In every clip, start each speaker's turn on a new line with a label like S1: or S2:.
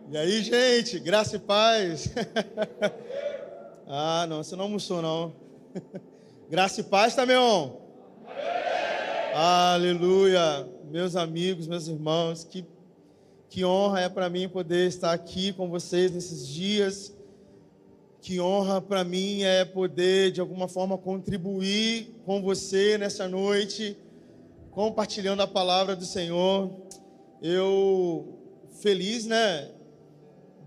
S1: E aí, gente, graça e paz. Ah, não, você não almoçou, não. Graça e paz, tá, meu? Aleluia. Meus amigos, meus irmãos, que honra é para mim poder estar aqui com vocês nesses dias. Que honra para mim é poder, de alguma forma, contribuir com você nessa noite, compartilhando a palavra do Senhor. Eu, feliz, né,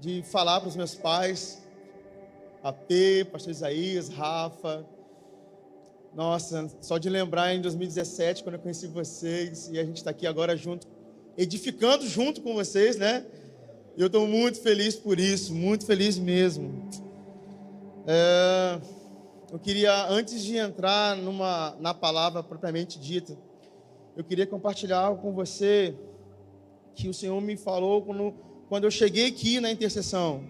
S1: de falar para os meus pais, AP, pastor Isaías, Rafa. Nossa, só de lembrar em 2017, quando eu conheci vocês, e a gente está aqui agora junto, edificando junto com vocês, né? Eu estou muito feliz por isso, muito feliz mesmo. Eu queria, antes de entrar na palavra propriamente dita, eu queria compartilhar algo com você que o Senhor me falou quando eu cheguei aqui na intercessão.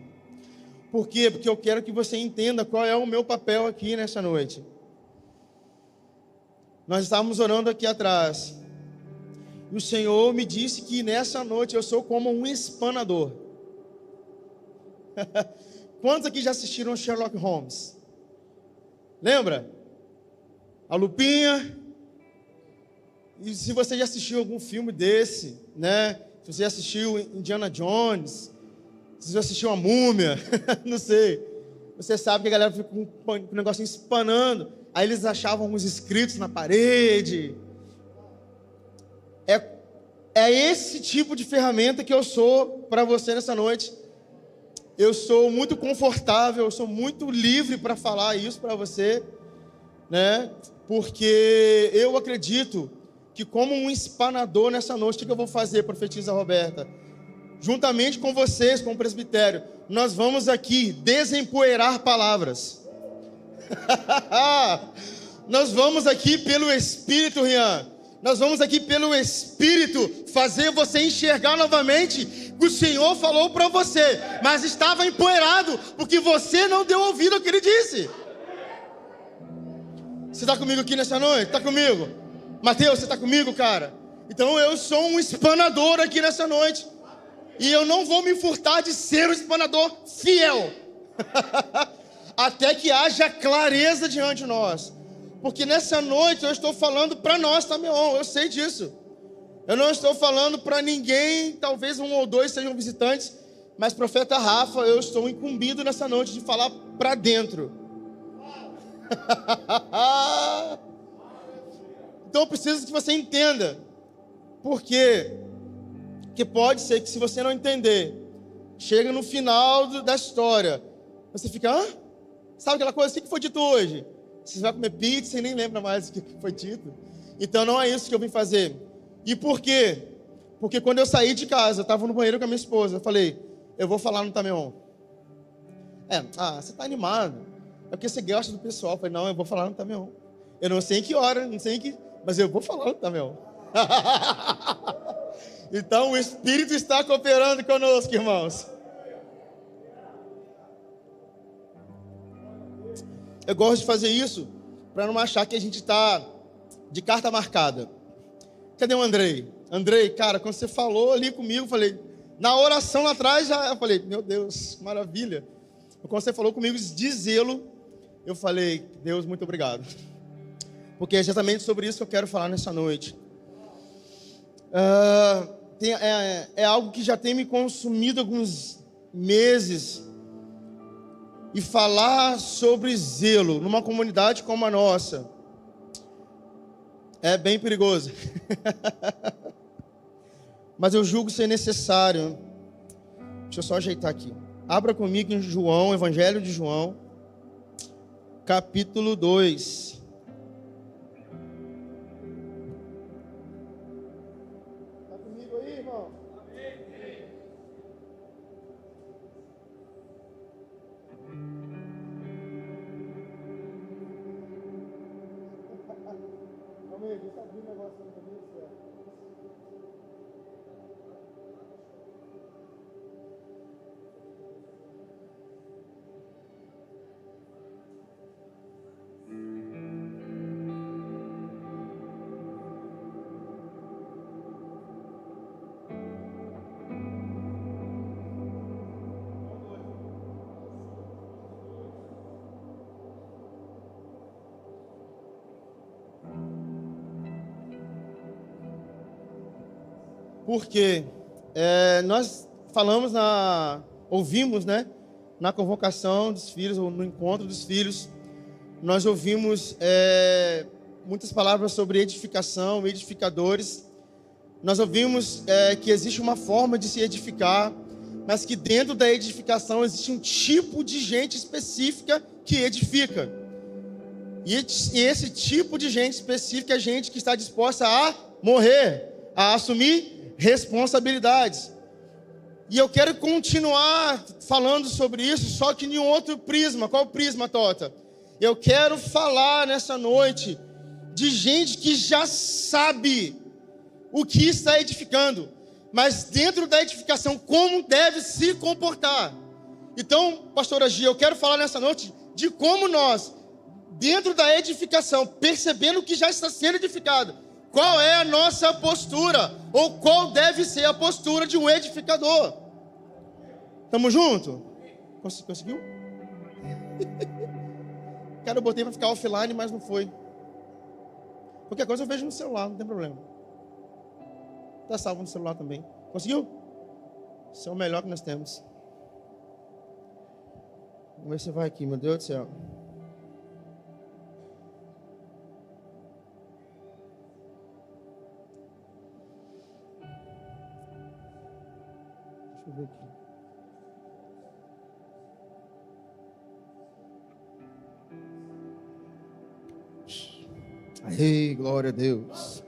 S1: Por quê? Porque eu quero que você entenda qual é o meu papel aqui nessa noite. Nós estávamos orando aqui atrás, e o Senhor me disse que nessa noite eu sou como um espanador. Quantos aqui já assistiram Sherlock Holmes? Lembra? A Lupinha. E se você já assistiu algum filme desse, né? Se você assistiu Indiana Jones, se você assistiu a Múmia, não sei. Você sabe que a galera fica com um negocinho espanando. Aí eles achavam uns escritos na parede. É esse tipo de ferramenta que eu sou para você nessa noite. Eu sou muito confortável, eu sou muito livre para falar isso para você, né? Porque eu acredito que, como um espanador nessa noite, o que eu vou fazer, profetiza Roberta? Juntamente com vocês, com o presbitério, nós vamos aqui desempoeirar palavras. Nós vamos aqui pelo Espírito, Rian. Nós vamos aqui pelo Espírito fazer você enxergar novamente que o Senhor falou para você, mas estava empoeirado, porque você não deu ouvido ao que Ele disse. Você está comigo aqui nessa noite? Está comigo? Mateus, você está comigo, cara? Então eu sou um espanador aqui nessa noite. E eu não vou me furtar de ser um espanador fiel. Até que haja clareza diante de nós. Porque nessa noite eu estou falando para nós, tá, meu irmão? Eu sei disso. Eu não estou falando para ninguém, talvez um ou dois sejam visitantes, mas profeta Rafa, eu estou incumbido nessa noite de falar para dentro. Então eu preciso que você entenda. Por quê? Porque pode ser que, se você não entender, chega no final da história, você fica, sabe aquela coisa, o que foi dito hoje? Você vai comer pizza e nem lembra mais o que foi dito. Então não é isso que eu vim fazer. E por quê? Porque quando eu saí de casa, eu estava no banheiro com a minha esposa, eu falei, eu vou falar no Tameon. Você está animado. É porque você gosta do pessoal. Eu falei, não, eu vou falar no Tameon. Eu não sei em que hora, não sei em que, mas eu vou falar no Tameon. Então o Espírito está cooperando conosco, irmãos. Eu gosto de fazer isso para não achar que a gente está de carta marcada. Cadê o Andrei? Andrei, cara, quando você falou ali comigo, eu falei, na oração lá atrás, eu falei, meu Deus, maravilha. Quando você falou comigo de zelo, eu falei, Deus, muito obrigado. Porque é exatamente sobre isso que eu quero falar nessa noite. É algo que já tem me consumido alguns meses. E falar sobre zelo numa comunidade como a nossa é bem perigoso. Mas eu julgo ser necessário. Deixa eu só ajeitar aqui. Abra comigo em João, Evangelho de João, capítulo 2. Está comigo aí, irmão? Deixa eu abrir o negócio aí pra ver se é. Porque nós ouvimos, né, na convocação dos filhos, ou no encontro dos filhos, nós ouvimos muitas palavras sobre edificação, edificadores. Nós ouvimos que existe uma forma de se edificar, mas que dentro da edificação existe um tipo de gente específica que edifica. E esse tipo de gente específica é gente que está disposta a morrer, a assumir responsabilidades. E eu quero continuar falando sobre isso, só que em outro prisma. Qual prisma, Tota? Eu quero falar nessa noite de gente que já sabe o que está edificando, mas dentro da edificação, como deve se comportar. Então, pastora Gia, eu quero falar nessa noite de como nós, dentro da edificação, percebendo que já está sendo edificado, qual é a nossa postura, ou qual deve ser a postura de um edificador. Tamo junto? Conseguiu? Cara, eu botei para ficar offline, mas não foi. Qualquer coisa eu vejo no celular, não tem problema. Está salvo no celular também. Conseguiu? Isso é o melhor que nós temos. Vamos ver se vai aqui, meu Deus do céu. Deixa eu ver aqui. Ei, glória a Deus.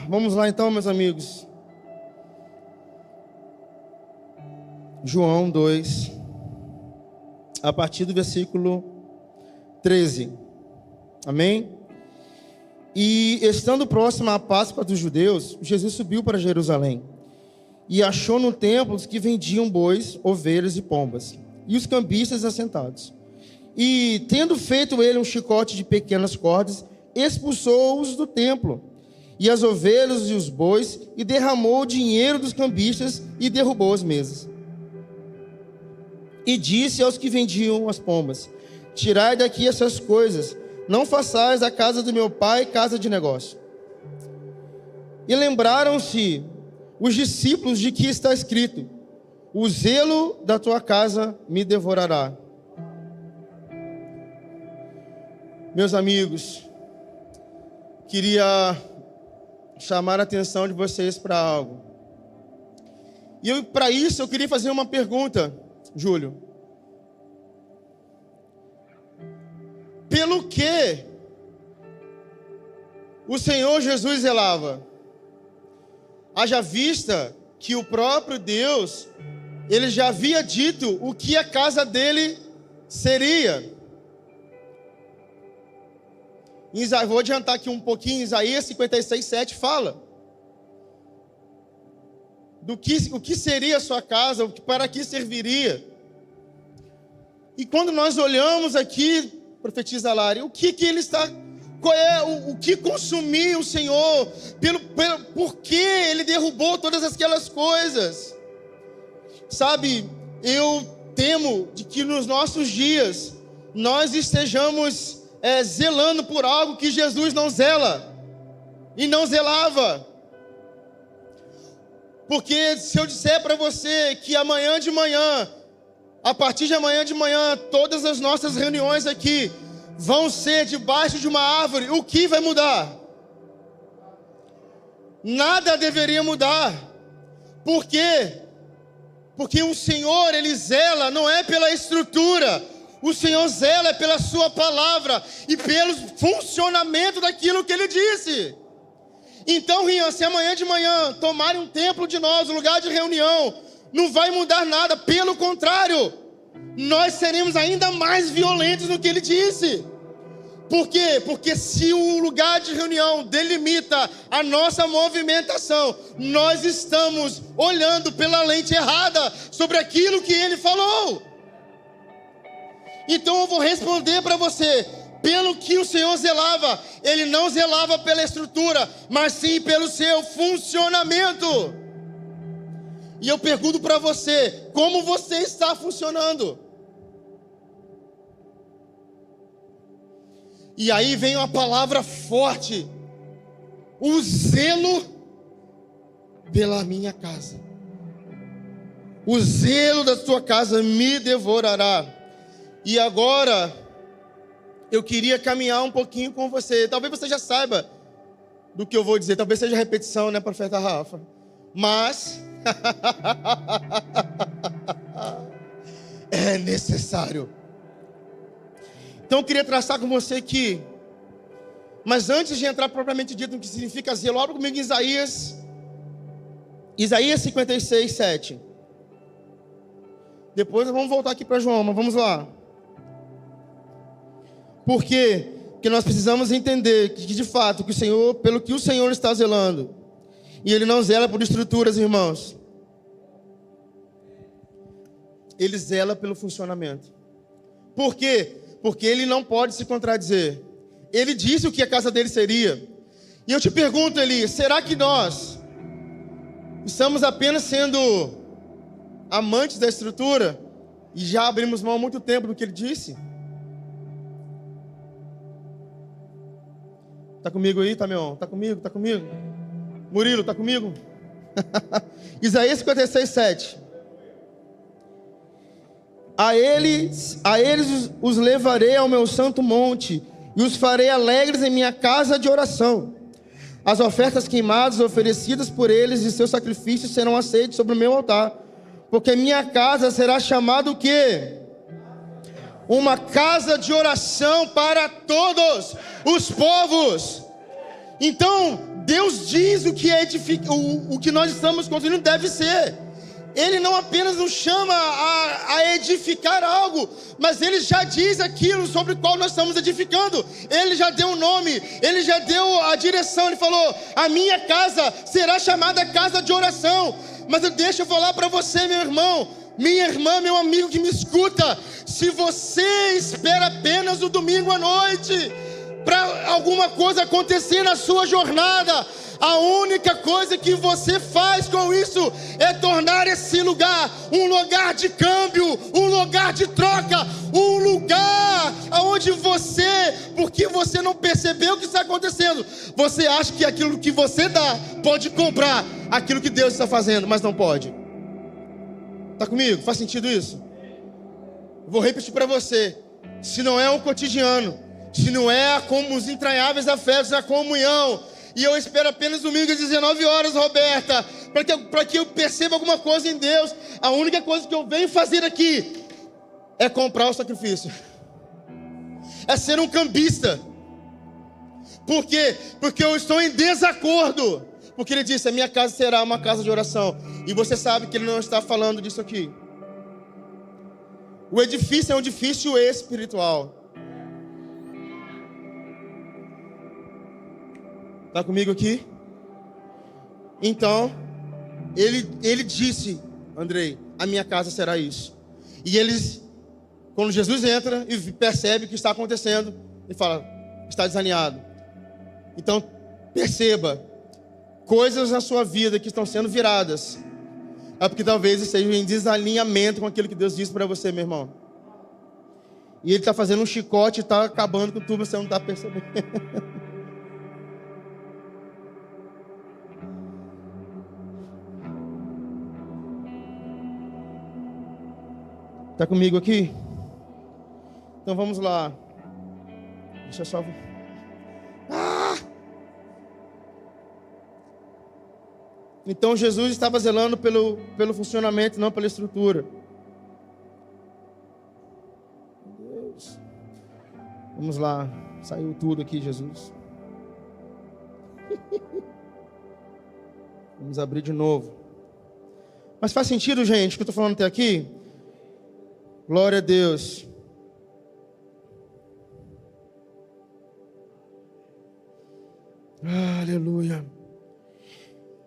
S1: Vamos lá então, meus amigos. João 2, a partir do versículo 13. Amém? E estando próximo à Páscoa dos judeus, Jesus subiu para Jerusalém e achou no templo os que vendiam bois, ovelhas e pombas, e os cambistas assentados. E, tendo feito ele um chicote de pequenas cordas, expulsou-os do templo, e as ovelhas e os bois, e derramou o dinheiro dos cambistas e derrubou as mesas. E disse aos que vendiam as pombas: tirai daqui essas coisas, não façais a casa do meu pai casa de negócio. E lembraram-se os discípulos de que está escrito: o zelo da tua casa me devorará. Meus amigos, queria chamar a atenção de vocês para algo. E para isso eu queria fazer uma pergunta, Júlio. Pelo que o Senhor Jesus zelava? Haja vista que o próprio Deus, ele já havia dito o que a casa dele seria. Vou adiantar aqui um pouquinho, Isaías 56:7 fala o que seria a sua casa, para que serviria. E quando nós olhamos aqui, profetiza Lari, o que ele está, qual é o que consumiu o Senhor, por que ele derrubou todas aquelas coisas? Sabe, eu temo de que nos nossos dias nós estejamos zelando por algo que Jesus não zela e não zelava. Porque se eu disser para você que amanhã de manhã, a partir de amanhã de manhã, todas as nossas reuniões aqui vão ser debaixo de uma árvore, o que vai mudar? Nada deveria mudar. Por quê? Porque o Senhor, ele zela não é pela estrutura, o Senhor zela pela sua palavra e pelo funcionamento daquilo que ele disse. Então, Rian, se amanhã de manhã tomarem um templo de nós, um lugar de reunião, não vai mudar nada, pelo contrário, nós seremos ainda mais violentos no que ele disse. Por quê? Porque se o lugar de reunião delimita a nossa movimentação, nós estamos olhando pela lente errada sobre aquilo que ele falou. Então eu vou responder para você, pelo que o Senhor zelava, ele não zelava pela estrutura, mas sim pelo seu funcionamento. E eu pergunto para você, como você está funcionando? E aí vem uma palavra forte: o zelo pela minha casa. O zelo da sua casa me devorará. E agora, eu queria caminhar um pouquinho com você. Talvez você já saiba do que eu vou dizer. Talvez seja repetição, né, profeta Rafa? Mas é necessário. Então eu queria traçar com você aqui. Mas antes de entrar propriamente dito no que significa zelo, abra comigo em Isaías 56, 7. Depois vamos voltar aqui para João, mas vamos lá. Por quê? Porque nós precisamos entender que de fato, que o Senhor, pelo que o Senhor está zelando, e Ele não zela por estruturas, irmãos. Ele zela pelo funcionamento. Por quê? Porque Ele não pode se contradizer. Ele disse o que a casa dele seria. E eu te pergunto, Eli, será que nós estamos apenas sendo amantes da estrutura e já abrimos mão há muito tempo do que Ele disse? Tá comigo aí, Tameon? Tá comigo? Tá comigo? Murilo, tá comigo? Isaías 56, 7. A eles os levarei ao meu santo monte e os farei alegres em minha casa de oração. As ofertas queimadas oferecidas por eles e seus sacrifícios serão aceitos sobre o meu altar, porque minha casa será chamada o quê? Uma casa de oração para todos os povos. Então, Deus diz o que o que nós estamos construindo deve ser. Ele não apenas nos chama a edificar algo, mas Ele já diz aquilo sobre o qual nós estamos edificando. Ele já deu um nome, Ele já deu a direção. Ele falou: a minha casa será chamada casa de oração. Mas deixa eu falar para você, meu irmão, minha irmã, meu amigo que me escuta: se você espera apenas o domingo à noite para alguma coisa acontecer na sua jornada, a única coisa que você faz com isso é tornar esse lugar um lugar de câmbio, um lugar de troca, um lugar onde você, porque você não percebeu o que está acontecendo, você acha que aquilo que você dá pode comprar aquilo que Deus está fazendo, mas não pode. Está comigo? Faz sentido isso? Vou repetir para você: se não é um cotidiano, se não é como os entranháveis afetos da comunhão, e eu espero apenas domingo às 19 horas, Roberta, para que eu perceba alguma coisa em Deus, a única coisa que eu venho fazer aqui é comprar o sacrifício, é ser um cambista. Por quê? Porque eu estou em desacordo, porque Ele disse: a minha casa será uma casa de oração, e você sabe que Ele não está falando disso aqui. O edifício é um edifício espiritual. Está comigo aqui? Então, ele disse: Andrei, a minha casa será isso. E eles, quando Jesus entra e percebe o que está acontecendo, ele fala: está desalinhado. Então, perceba, coisas na sua vida que estão sendo viradas, é porque talvez estejam em desalinhamento com aquilo que Deus disse para você, meu irmão. E Ele está fazendo um chicote e está acabando com tudo, você não está percebendo. Está comigo aqui? Então vamos lá. Deixa eu só... Então Jesus estava zelando pelo funcionamento, não pela estrutura. Meu Deus. Vamos lá. Saiu tudo aqui, Jesus. Vamos abrir de novo. Mas faz sentido, gente, o que eu estou falando até aqui? Glória a Deus. Aleluia.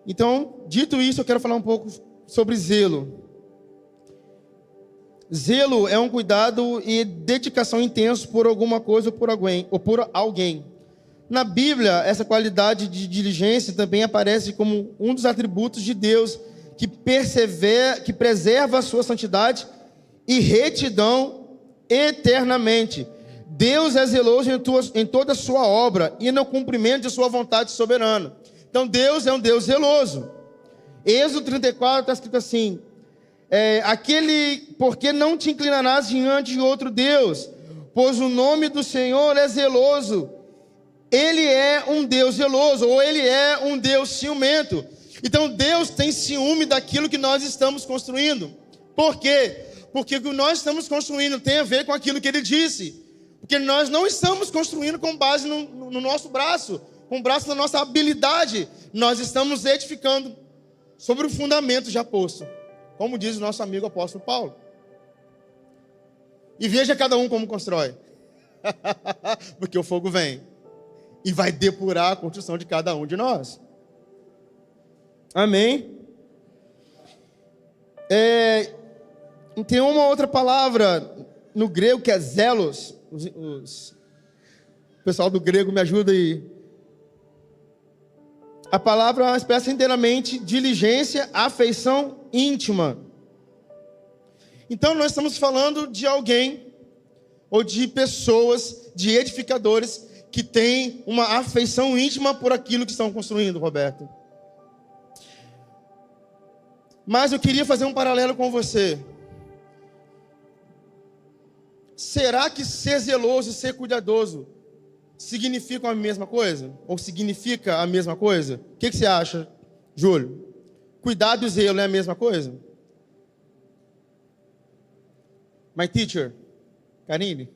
S1: Então, dito isso, eu quero falar um pouco sobre zelo. Zelo é um cuidado e dedicação intenso por alguma coisa ou por alguém. Na Bíblia, essa qualidade de diligência também aparece como um dos atributos de Deus que preserva a sua santidade e retidão eternamente. Deus é zeloso em toda a sua obra e no cumprimento de sua vontade soberana. Então Deus é um Deus zeloso. Êxodo 34 está escrito assim: porque não te inclinarás diante de outro Deus, pois o nome do Senhor é zeloso. Ele é um Deus zeloso, ou Ele é um Deus ciumento. Então Deus tem ciúme daquilo que nós estamos construindo. Por quê? Porque o que nós estamos construindo tem a ver com aquilo que Ele disse. Porque nós não estamos construindo com base no nosso braço, com o braço da nossa habilidade. Nós estamos edificando sobre o fundamento já posto, como diz o nosso amigo apóstolo Paulo. E veja cada um como constrói. Porque o fogo vem e vai depurar a construção de cada um de nós. Amém? Tem uma outra palavra no grego que é zelos. O pessoal do grego me ajuda aí. A palavra é uma espécie inteiramente diligência, afeição íntima. Então nós estamos falando de alguém, ou de pessoas, de edificadores, que têm uma afeição íntima por aquilo que estão construindo, Roberto. Mas eu queria fazer um paralelo com você. Será que ser zeloso e ser cuidadoso significam a mesma coisa? Ou significa a mesma coisa? O que você acha, Júlio? Cuidado e zelo é a mesma coisa? My teacher, Karine.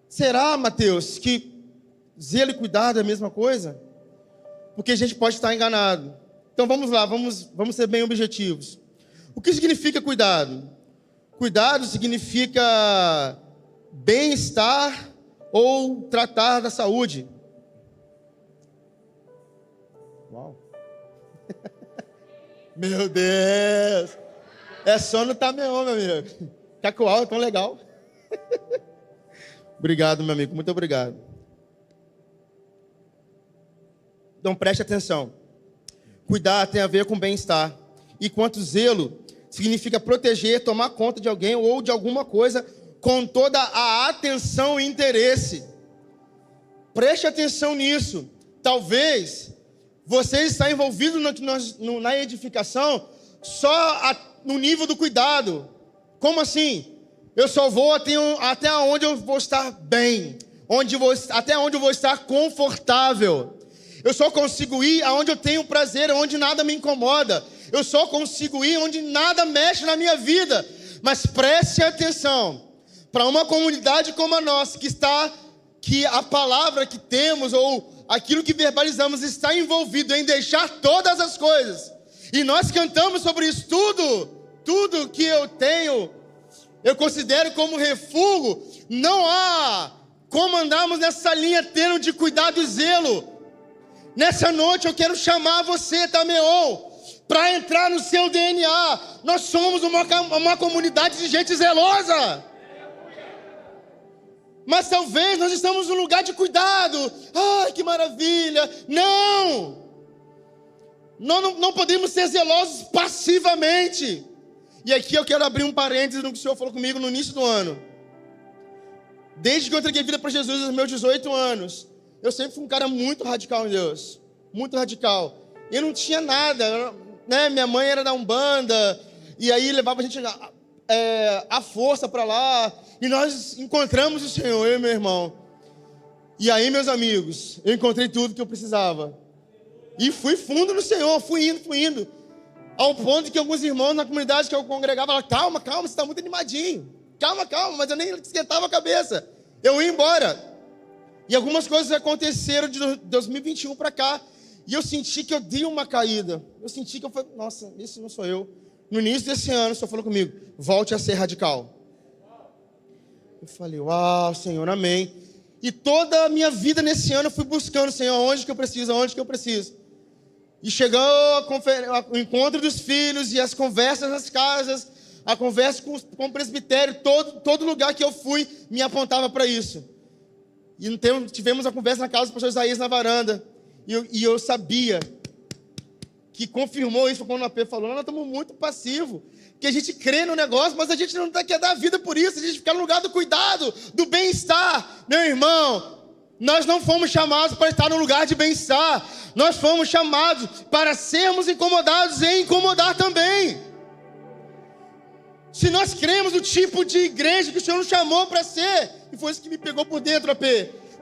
S1: Será, Mateus, que zelo e cuidado é a mesma coisa? Porque a gente pode estar enganado. Então vamos lá, vamos ser bem objetivos. O que significa cuidado? Cuidado significa bem-estar ou tratar da saúde. Uau! Meu Deus! É só no tameão, meu amigo. Cacoal é tão legal. Obrigado, meu amigo. Muito obrigado. Então preste atenção. Cuidar tem a ver com bem-estar. Enquanto zelo significa proteger, tomar conta de alguém ou de alguma coisa com toda a atenção e interesse. Preste atenção nisso. Talvez você está envolvido na edificação só no nível do cuidado. Como assim? Eu só vou até onde eu vou estar bem, até onde eu vou estar confortável. Eu só consigo ir aonde eu tenho prazer, onde nada me incomoda. Eu só consigo ir onde nada mexe na minha vida. Mas preste atenção, para uma comunidade como a nossa, que a palavra que temos, ou aquilo que verbalizamos, está envolvido em deixar todas as coisas. E nós cantamos sobre isso, tudo que eu tenho, eu considero como refúgio. Não há como andarmos nessa linha tênue de cuidado e zelo. Nessa noite eu quero chamar você, Tameon, para entrar no seu DNA. Nós somos uma comunidade de gente zelosa. Mas talvez nós estamos num lugar de cuidado. Ai, que maravilha. Não! Nós não podemos ser zelosos passivamente. E aqui eu quero abrir um parênteses no que o Senhor falou comigo no início do ano. Desde que eu entreguei vida para Jesus aos meus 18 anos, eu sempre fui um cara muito radical em Deus. Muito radical. Eu não tinha nada, né? Minha mãe era da Umbanda, e aí levava a gente à força para lá. E nós encontramos o Senhor, eu e meu irmão. E aí, meus amigos, eu encontrei tudo que eu precisava. E fui fundo no Senhor, fui indo. Ao ponto que alguns irmãos na comunidade que eu congregava falavam: calma, você está muito animadinho. Calma, mas eu nem esquentava a cabeça. Eu ia embora. E algumas coisas aconteceram de 2021 para cá. E eu senti que eu dei uma caída. Eu senti que eu falei: nossa, esse não sou eu. No início desse ano, o Senhor falou comigo: volte a ser radical. Eu falei: uau, Senhor, amém. E toda a minha vida nesse ano eu fui buscando: Senhor, aonde que eu preciso? E chegou o encontro dos filhos e as conversas nas casas, a conversa com o presbitério, todo lugar que eu fui me apontava para isso. E tivemos a conversa na casa do pastor Isaías na varanda. E eu sabia que confirmou isso quando o AP falou, nós estamos muito passivos, que a gente crê no negócio, mas a gente não quer dar vida por isso, a gente fica no lugar do cuidado, do bem-estar. Meu irmão, nós não fomos chamados para estar no lugar de bem-estar, nós fomos chamados para sermos incomodados e incomodar também. Se nós cremos no tipo de igreja que o Senhor nos chamou para ser, e foi isso que me pegou por dentro, AP,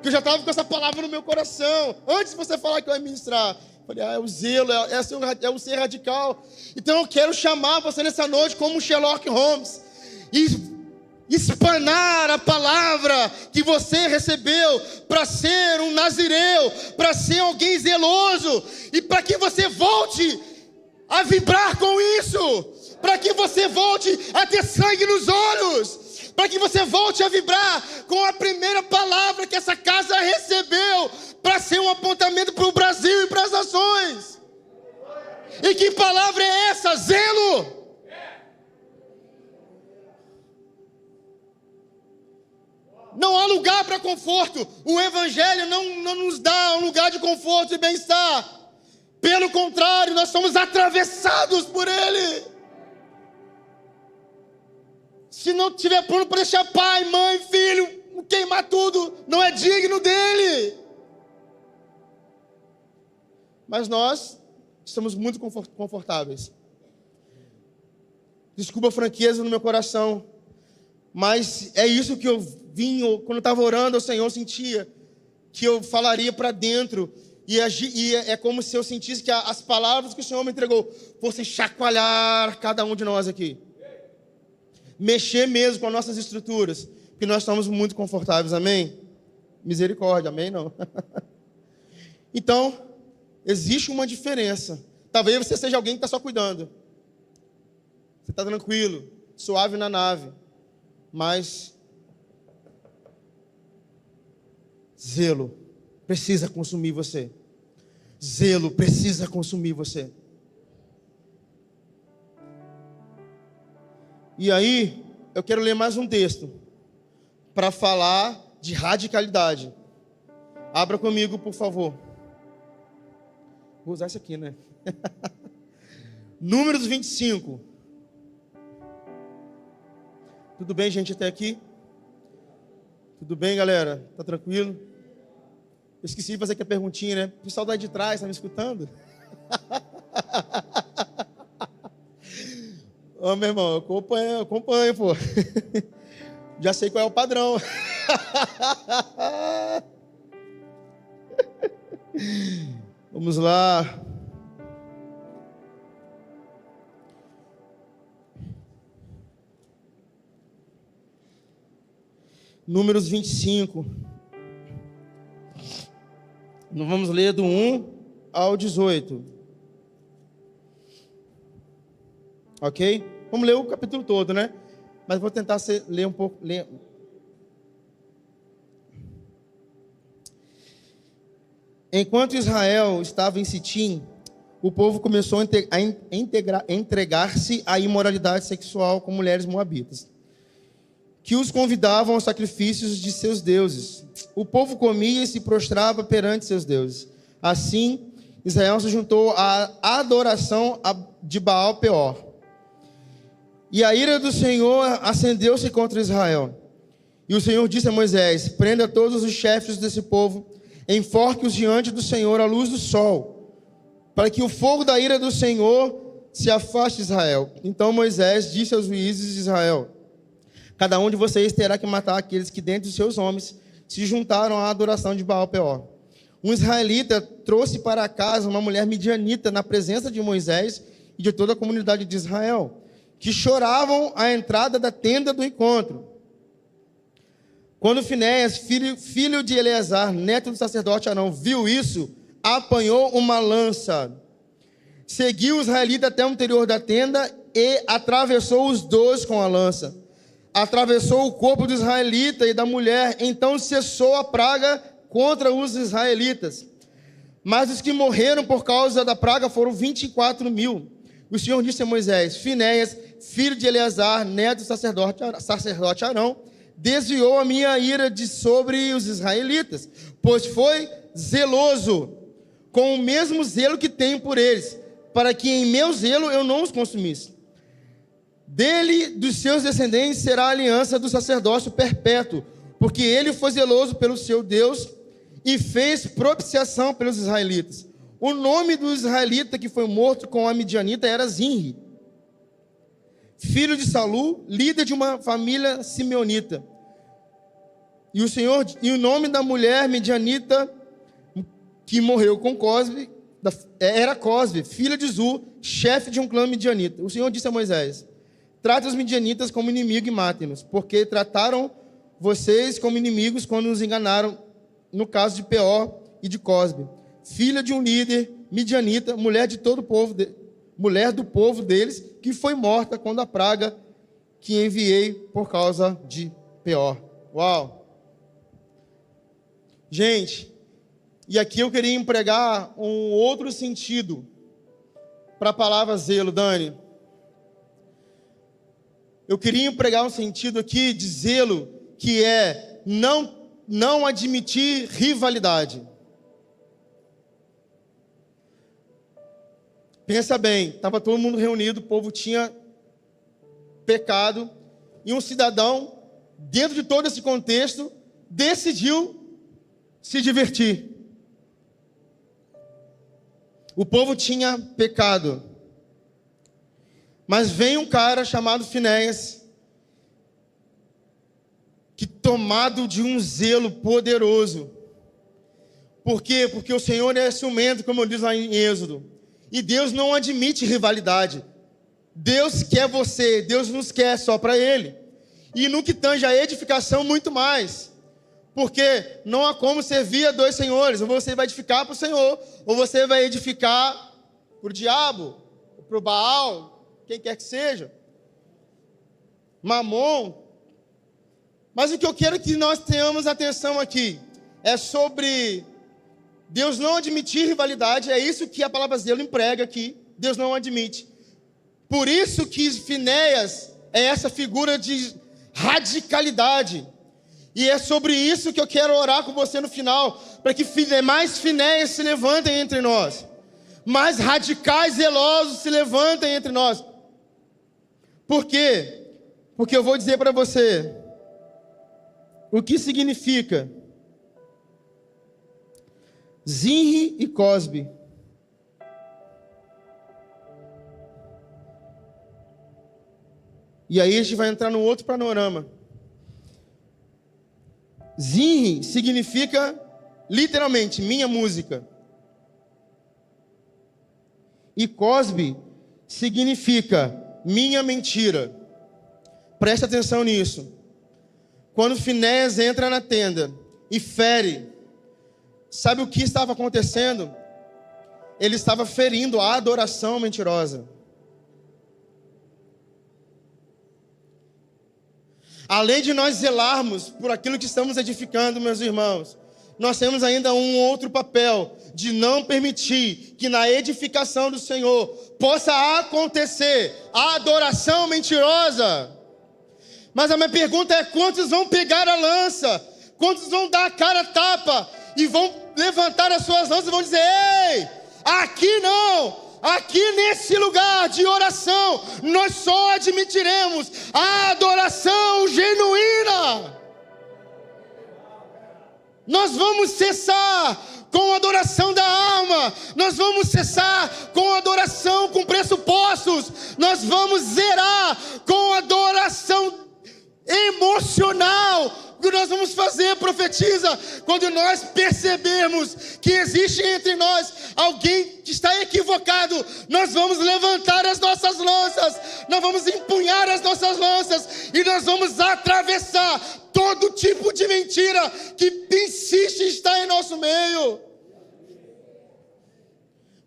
S1: que eu já estava com essa palavra no meu coração, antes de você falar que eu ia ministrar, eu falei, é o zelo, é o ser radical. Então eu quero chamar você nessa noite como um Sherlock Holmes, e espanar a palavra que você recebeu para ser um nazireu, para ser alguém zeloso, e para que você volte a vibrar com isso, para que você volte a ter sangue nos olhos, para que você volte a vibrar com a primeira palavra que essa casa recebeu, para ser um apontamento para o Brasil e para as nações. E que palavra é essa? Zelo. Não há lugar para conforto. O Evangelho não nos dá um lugar de conforto e bem-estar. Pelo contrário, nós somos atravessados por Ele. Se não tiver pronto para deixar pai, mãe, filho, queimar tudo, não é digno dEle. Mas nós estamos muito confortáveis. Desculpa a franqueza no meu coração, mas é isso que eu vim, quando eu estava orando ao Senhor, eu sentia que eu falaria para dentro, e é como se eu sentisse que as palavras que o Senhor me entregou fossem chacoalhar cada um de nós aqui, mexer mesmo com as nossas estruturas, porque nós estamos muito confortáveis, amém? Misericórdia, amém? Não. Então, existe uma diferença. Talvez você seja alguém que está só cuidando, você está tranquilo, suave na nave, mas zelo precisa consumir você. Zelo precisa consumir você. E aí, eu quero ler mais um texto para falar de radicalidade. Abra comigo, por favor. Vou usar isso aqui, né? Números 25. Tudo bem, gente, até aqui? Tudo bem, galera? Tá tranquilo? Eu esqueci de fazer aqui a perguntinha, né? O pessoal daí de trás, está me escutando? Ô, meu irmão, eu acompanho, pô. Já sei qual é o padrão. Vamos lá. Números 25. Nós vamos ler do 1 ao 18. Ok? Vamos ler o capítulo todo, né? Mas vou tentar ler um pouco. Enquanto Israel estava em Sitim, o povo começou a entregar-se à imoralidade sexual com mulheres moabitas, que os convidavam aos sacrifícios de seus deuses. O povo comia e se prostrava perante seus deuses. Assim, Israel se juntou à adoração de Baal-Peor. E a ira do Senhor acendeu-se contra Israel. E o Senhor disse a Moisés: prenda todos os chefes desse povo, enforque-os diante do Senhor à luz do sol, para que o fogo da ira do Senhor se afaste de Israel. Então Moisés disse aos juízes de Israel: cada um de vocês terá que matar aqueles que dentre os seus homens se juntaram à adoração de Baal-Peor. Um israelita trouxe para casa uma mulher midianita na presença de Moisés e de toda a comunidade de Israel, que choravam à entrada da tenda do encontro. Quando Finéias, filho de Eleazar, neto do sacerdote Arão, viu isso, apanhou uma lança, seguiu o israelita até o interior da tenda e atravessou os dois com a lança. Atravessou o corpo do israelita e da mulher, então cessou a praga contra os israelitas. Mas os que morreram por causa da praga foram 24.000. O Senhor disse a Moisés: Finéias, filho de Eleazar, neto do sacerdote Arão, desviou a minha ira de sobre os israelitas, pois foi zeloso, com o mesmo zelo que tenho por eles. para que em meu zelo eu não os consumisse. Dele, dos seus descendentes, será a aliança do sacerdócio perpétuo, porque ele foi zeloso pelo seu Deus e fez propiciação pelos israelitas. O nome do israelita que foi morto com a midianita era Zinri, filho de Salu, líder de uma família simeonita. E o nome da mulher midianita que morreu com Cosbe era Cosbe, filha de Zu, chefe de um clã midianita. O Senhor disse a Moisés: trate os midianitas como inimigo e matem-nos, porque trataram vocês como inimigos quando nos enganaram no caso de Peor e de Cosbe, filha de um líder midianita, mulher do povo deles, que foi morta quando a praga que enviei por causa de Peor. Uau! Gente, e aqui eu queria empregar um outro sentido para a palavra zelo, Dani. Eu queria empregar um sentido aqui de zelo, que é não admitir rivalidade. Pensa bem, estava todo mundo reunido, o povo tinha pecado, e um cidadão, dentro de todo esse contexto, decidiu se divertir. O povo tinha pecado. Mas vem um cara chamado Finéias, que tomado de um zelo poderoso. Por quê? Porque o Senhor é ciumento, como diz lá em Êxodo. E Deus não admite rivalidade. Deus quer você, Deus nos quer só para Ele. E no que tange a edificação, muito mais. Porque não há como servir a dois senhores. Ou você vai edificar para o Senhor, ou você vai edificar para o diabo, para o Baal, quem quer que seja. Mamon. Mas o que eu quero que nós tenhamos atenção aqui é sobre Deus não admitir rivalidade. É isso que a palavra zelo emprega aqui. Deus não admite. Por isso que Finéias é essa figura de radicalidade. E é sobre isso que eu quero orar com você no final, para que mais Finéias se levantem entre nós, mais radicais zelosos se levantem entre nós. Por quê? Porque eu vou dizer para você o que significa Zinri e Cosbe. E aí a gente vai entrar num outro panorama. Zinri significa, literalmente, minha música. E Cosbe significa minha mentira. Presta atenção nisso. Quando Finéias entra na tenda e fere, sabe o que estava acontecendo? Ele estava ferindo a adoração mentirosa. Além de nós zelarmos por aquilo que estamos edificando, meus irmãos, nós temos ainda um outro papel de não permitir que na edificação do Senhor possa acontecer a adoração mentirosa. Mas a minha pergunta é: quantos vão pegar a lança? Quantos vão dar a cara a tapa e vão levantar as suas lanças e vão dizer: ei, aqui não! Aqui nesse lugar de oração, nós só admitiremos a adoração genuína. Nós vamos cessar com a adoração da alma. Nós vamos cessar com a adoração com pressupostos. Nós vamos zerar com a adoração emocional. O que nós vamos fazer, profetiza, quando nós percebermos que existe entre nós alguém que está equivocado, nós vamos levantar as nossas lanças, nós vamos empunhar as nossas lanças e nós vamos atravessar todo tipo de mentira que insiste em estar em nosso meio.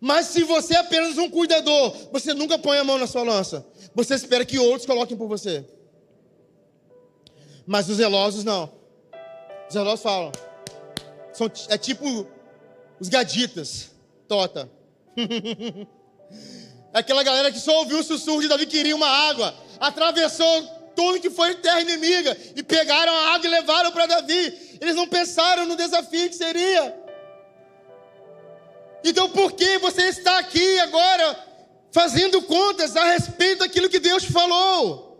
S1: Mas se você é apenas um cuidador, você nunca põe a mão na sua lança, você espera que outros coloquem por você. Mas os zelosos não. Os zelosos falam. É tipo os gaditas. Tota. É aquela galera que só ouviu o sussurro de Davi que queria uma água. Atravessou tudo que foi terra inimiga. E pegaram a água e levaram para Davi. Eles não pensaram no desafio que seria. Então por que você está aqui agora fazendo contas a respeito daquilo que Deus falou.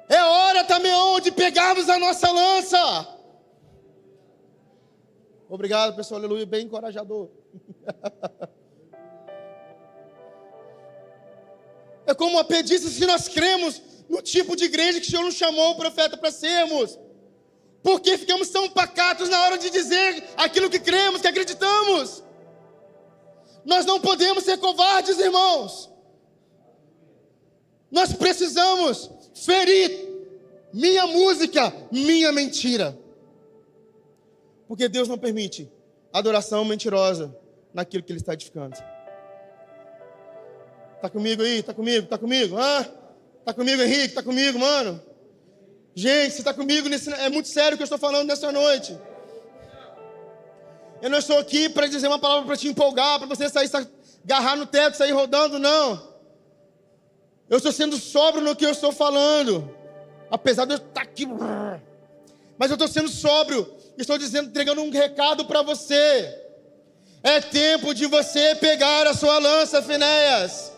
S1: É hora, Tameon, de pegarmos a nossa lança. Obrigado, pessoal, aleluia, bem encorajador. É como a P disse, se nós cremos no tipo de igreja que o Senhor nos chamou o profeta para sermos. Por que ficamos tão pacatos na hora de dizer aquilo que cremos, que acreditamos? Nós não podemos ser covardes, irmãos. Nós precisamos ferir minha música, minha mentira. Porque Deus não permite adoração mentirosa naquilo que Ele está edificando. Está comigo aí? Está comigo? Está comigo? Está comigo, Henrique? Está comigo, mano? Gente, você está comigo? É muito sério o que eu estou falando nessa noite. Eu não estou aqui para dizer uma palavra para te empolgar, para você sair, agarrar no teto, sair rodando, não. Eu estou sendo sóbrio no que eu estou falando. Apesar de eu estar aqui, mas eu estou sendo sóbrio. Estou dizendo, entregando um recado para você. É tempo de você pegar a sua lança, Finéias,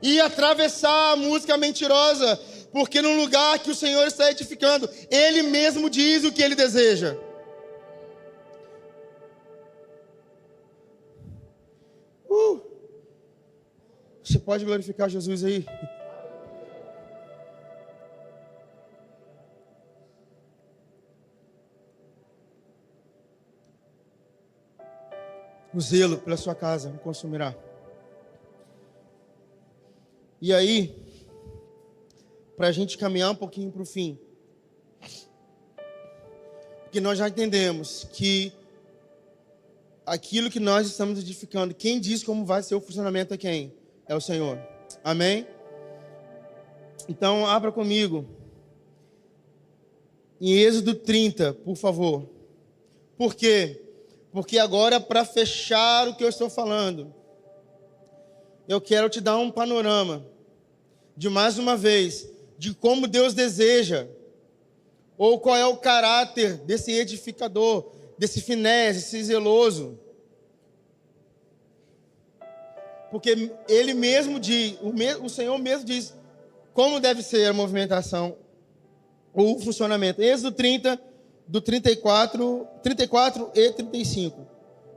S1: e atravessar a música mentirosa, porque no lugar que o Senhor está edificando, Ele mesmo diz o que Ele deseja. Você pode glorificar Jesus aí? O zelo pela sua casa me consumirá. E aí, para a gente caminhar um pouquinho para o fim, porque nós já entendemos que aquilo que nós estamos edificando, quem diz como vai ser o funcionamento é quem? É o Senhor. Amém? Então, abra comigo em Êxodo 30, por favor. Por quê? Porque agora, para fechar o que eu estou falando, eu quero te dar um panorama de mais uma vez, de como Deus deseja, ou qual é o caráter desse edificador, desse Finéias, desse zeloso. Porque Ele mesmo diz, o Senhor mesmo diz como deve ser a movimentação ou o funcionamento. Êxodo 30, do 34 e 35.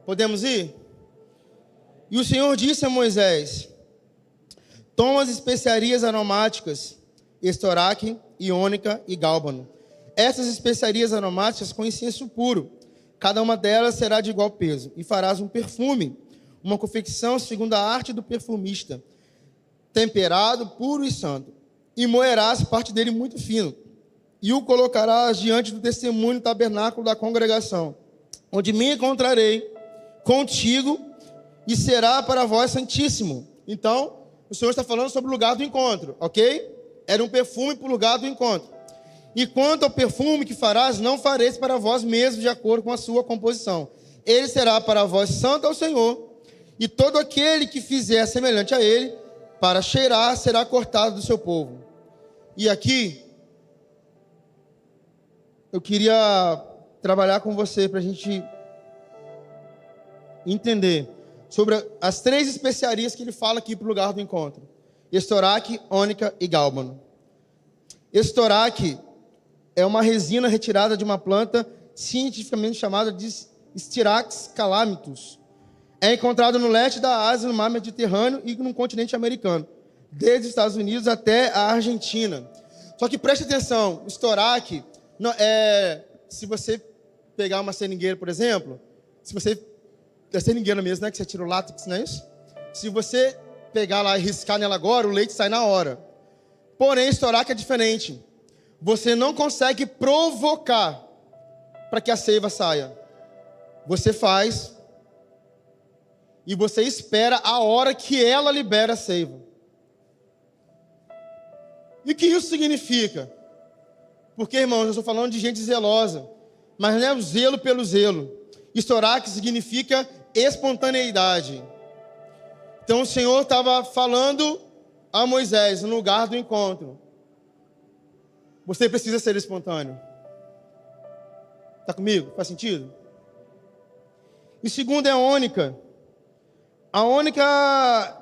S1: Podemos ir? E o Senhor disse a Moisés: toma as especiarias aromáticas, estoraque, iônica e gálbano. Essas especiarias aromáticas com incenso puro, cada uma delas será de igual peso, e farás um perfume, uma confecção segundo a arte do perfumista, temperado, puro e santo, e moerás parte dele muito fino, e o colocarás diante do testemunho do tabernáculo da congregação, onde me encontrarei contigo, e será para vós santíssimo. Então, o Senhor está falando sobre o lugar do encontro, ok? Era um perfume para o lugar do encontro. E quanto ao perfume que farás, não fareis para vós mesmos de acordo com a sua composição. Ele será para vós santo ao Senhor, e todo aquele que fizer semelhante a ele, para cheirar, será cortado do seu povo. E aqui, eu queria trabalhar com você para a gente entender sobre as 3 especiarias que ele fala aqui para o lugar do encontro: estoraque, ônica e gálbano. Estoraque é uma resina retirada de uma planta cientificamente chamada de Styrax calamitus. É encontrado no leste da Ásia, no mar Mediterrâneo e no continente americano, desde os Estados Unidos até a Argentina. Só que preste atenção, o estoraque, se você pegar uma seringueira, por exemplo, é seringueira mesmo, né, que você tira o látex, não é isso? Se você pegar lá e riscar nela agora, o leite sai na hora. Porém, estoraque é diferente. Você não consegue provocar para que a seiva saia. Você faz e você espera a hora que ela libera a seiva. E o que isso significa? Porque, irmãos, eu estou falando de gente zelosa, mas não é o zelo pelo zelo. Estoraque significa espontaneidade. Então o Senhor estava falando a Moisés no lugar do encontro: você precisa ser espontâneo. Está comigo? Faz sentido? E segundo é a ônica. A ônica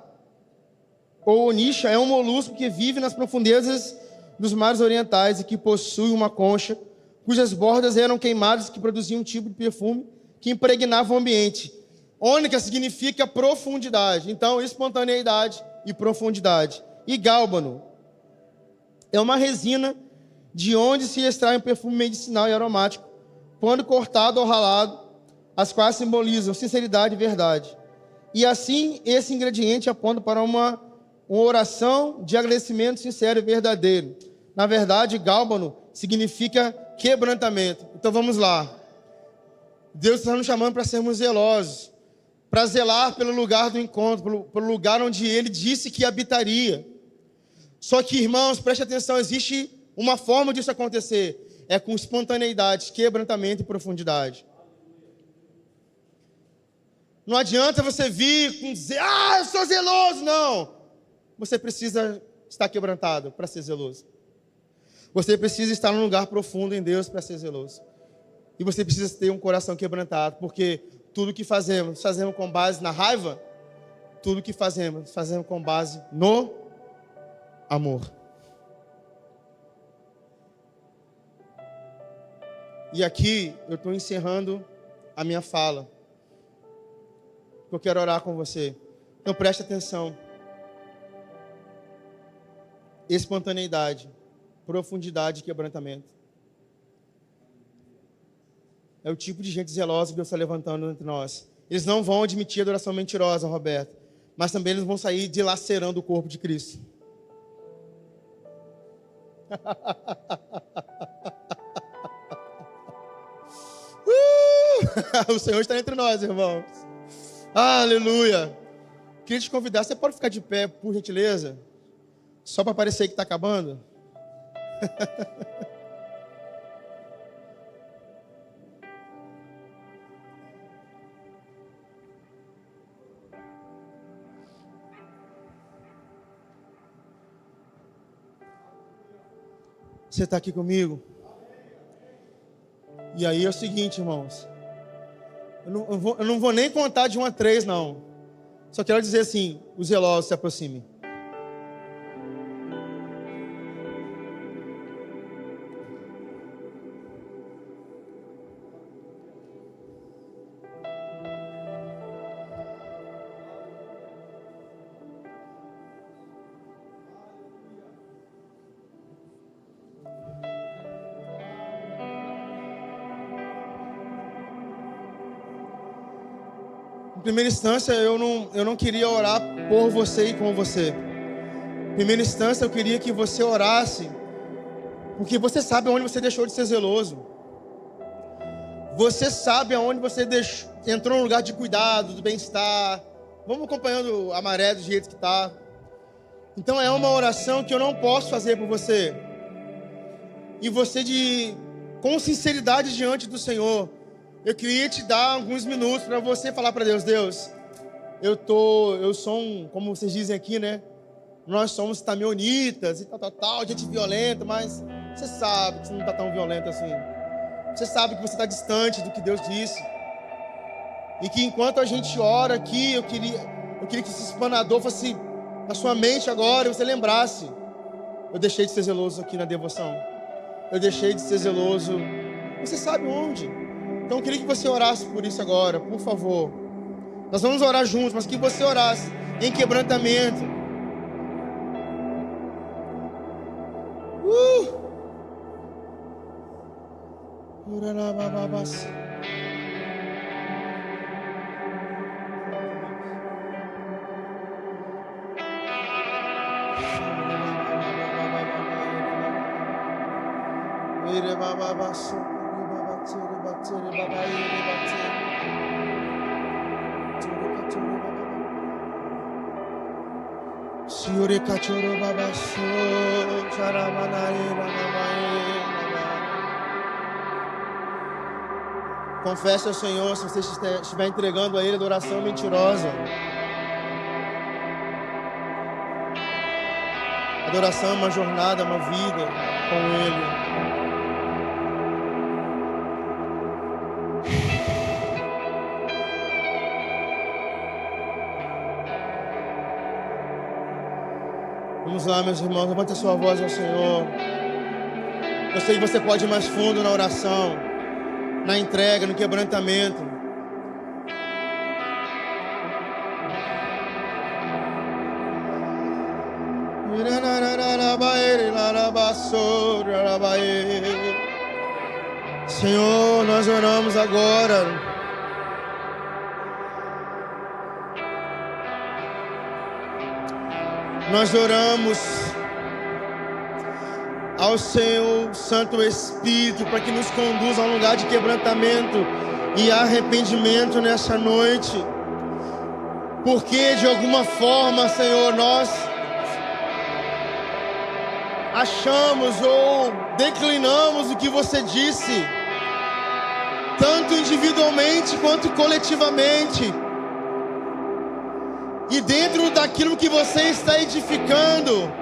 S1: ou onixa é um molusco que vive nas profundezas dos mares orientais e que possui uma concha cujas bordas eram queimadas, que produziam um tipo de perfume que impregnava o ambiente. Ônica significa profundidade, então espontaneidade e profundidade. E gálbano é uma resina de onde se extrai um perfume medicinal e aromático, quando cortado ou ralado, as quais simbolizam sinceridade e verdade. E assim, esse ingrediente aponta para uma oração de agradecimento sincero e verdadeiro. Na verdade, gálbano significa quebrantamento. Então vamos lá. Deus está nos chamando para sermos zelosos, para zelar pelo lugar do encontro, pelo lugar onde Ele disse que habitaria. Só que, irmãos, preste atenção, existe uma forma disso acontecer. É com espontaneidade, quebrantamento e profundidade. Não adianta você vir com dizer, eu sou zeloso. Não. Você precisa estar quebrantado para ser zeloso. Você precisa estar num lugar profundo em Deus para ser zeloso. E você precisa ter um coração quebrantado, porque tudo que fazemos com base na raiva. Tudo que fazemos com base no amor. E aqui eu estou encerrando a minha fala. Eu quero orar com você. Então preste atenção. Espontaneidade, profundidade e quebrantamento. É o tipo de gente zelosa que Deus está levantando entre nós. Eles não vão admitir adoração mentirosa, Roberto, mas também eles vão sair dilacerando o corpo de Cristo. O Senhor está entre nós, irmãos. Aleluia. Queria te convidar, você pode ficar de pé, por gentileza? Só para parecer que está acabando? Você está aqui comigo? E aí é o seguinte, irmãos. Eu não vou nem contar de 1 a 3, não. Só quero dizer assim, os zelosos se aproximem. Em primeira instância, eu não queria orar por você e com você. Em primeira instância, eu queria que você orasse, porque você sabe aonde você deixou de ser zeloso. Você sabe aonde você entrou no lugar de cuidado, do bem-estar. Vamos acompanhando a maré do jeito que está. Então é uma oração que eu não posso fazer por você. E você com sinceridade diante do Senhor, eu queria te dar alguns minutos para você falar para Deus, Deus, eu sou como vocês dizem aqui, né? Nós somos tamionitas e tal, gente violenta, mas você sabe que você não está tão violento assim. Você sabe que você está distante do que Deus disse. E que enquanto a gente ora aqui, eu queria que esse espanador fosse na sua mente agora, e você lembrasse, eu deixei de ser zeloso aqui na devoção. Eu deixei de ser zeloso, você sabe onde. Então eu queria que você orasse por isso agora, por favor. Nós vamos orar juntos, mas que você orasse em quebrantamento. Confesse ao Senhor se você estiver entregando a Ele adoração mentirosa. Adoração é uma jornada, uma vida com Ele. Vamos lá, meus irmãos, levante a sua voz ao Senhor. Eu sei que você pode ir mais fundo na oração, na entrega, no quebrantamento. Senhor, nós oramos agora. Nós oramos ao Senhor Santo Espírito para que nos conduza a um lugar de quebrantamento e arrependimento nessa noite. Porque de alguma forma, Senhor, nós achamos ou declinamos o que você disse, tanto individualmente quanto coletivamente. E dentro daquilo que você está edificando,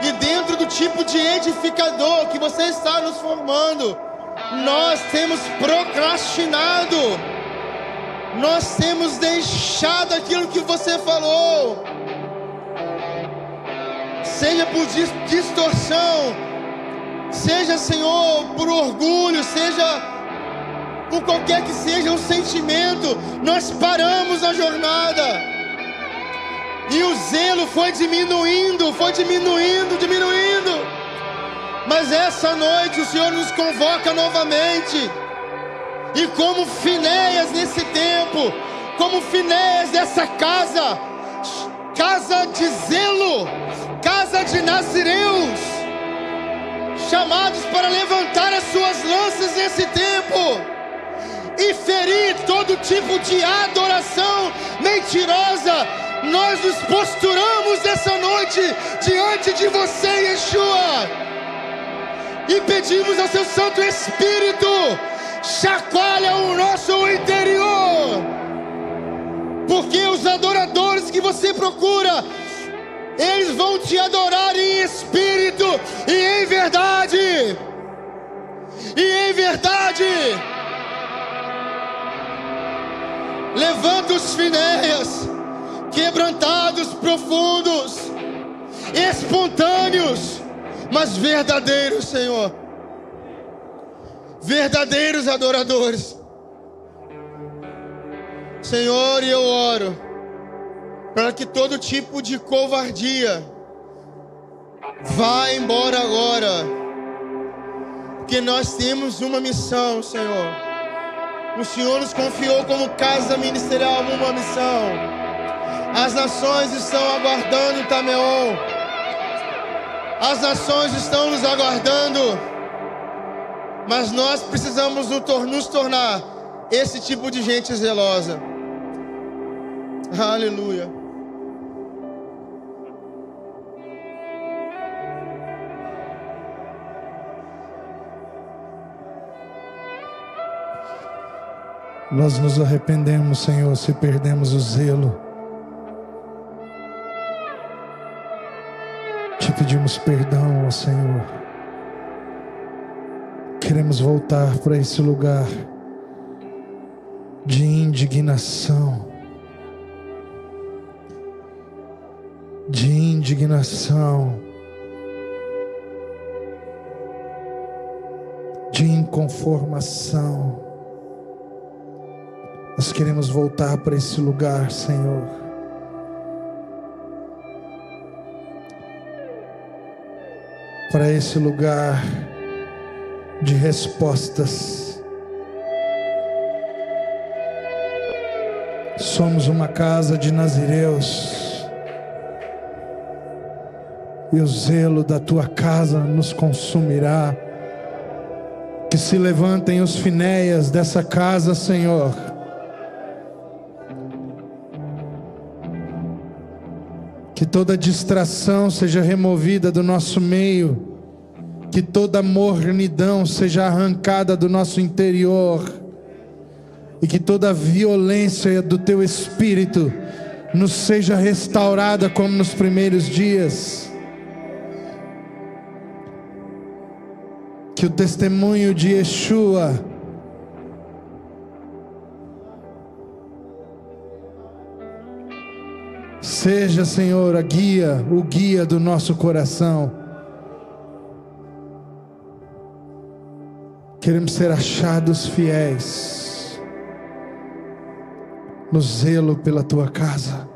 S1: e dentro do tipo de edificador que você está nos formando, nós temos procrastinado, nós temos deixado aquilo que você falou, seja por distorção, seja, Senhor, por orgulho, seja por qualquer que seja o sentimento, nós paramos a jornada. E o zelo foi diminuindo. Mas essa noite o Senhor nos convoca novamente. E como Finéias nesse tempo, como Finéias dessa casa, casa de zelo, casa de nazireus, chamados para levantar as suas lanças nesse tempo e ferir todo tipo de adoração mentirosa. Nós nos posturamos essa noite diante de você, Yeshua, e pedimos ao seu Santo Espírito, chacoalha o nosso interior, porque os adoradores que você procura, eles vão te adorar em espírito e em verdade. Levanta os Finéias, quebrantados, profundos, espontâneos, mas verdadeiros, Senhor, verdadeiros adoradores, Senhor. E eu oro para que todo tipo de covardia vá embora agora, porque nós temos uma missão, Senhor. O Senhor nos confiou como casa ministerial uma missão. As nações estão aguardando Tameon. As nações estão nos aguardando. Mas nós precisamos nos tornar esse tipo de gente zelosa. Aleluia.
S2: Nós nos arrependemos, Senhor, se perdemos o zelo. Te pedimos perdão, ó Senhor. Queremos voltar para esse lugar de indignação. De inconformação. Nós queremos voltar para esse lugar, Senhor, para esse lugar de respostas. Somos uma casa de nazireus, e o zelo da tua casa nos consumirá. Que se levantem os Finéias dessa casa, Senhor, que toda distração seja removida do nosso meio, que toda mornidão seja arrancada do nosso interior, e que toda violência do teu Espírito nos seja restaurada como nos primeiros dias. Que o testemunho de Yeshua Seja, Senhor, o guia do nosso coração. Queremos ser achados fiéis no zelo pela tua casa.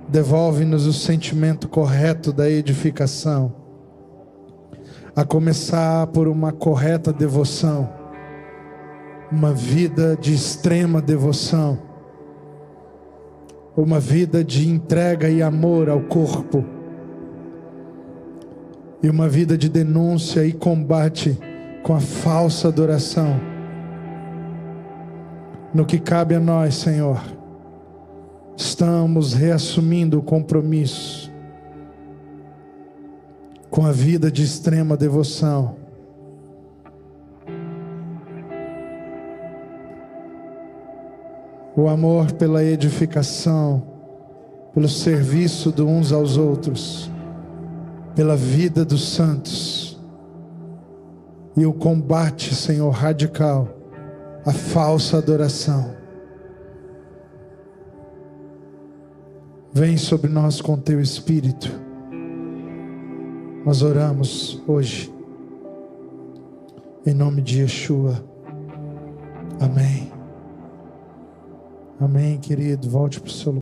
S2: Devolve-nos o sentimento correto da edificação, a começar por uma correta devoção, uma vida de extrema devoção, uma vida de entrega e amor ao corpo, e uma vida de denúncia e combate com a falsa adoração. No que cabe a nós, Senhor, estamos reassumindo o compromisso com a vida de extrema devoção. O amor pela edificação, pelo serviço de uns aos outros, pela vida dos santos, e o combate, Senhor, radical à falsa adoração. Vem sobre nós com teu Espírito. Nós oramos hoje em nome de Yeshua. Amém. Amém, querido. Volte para o seu lugar.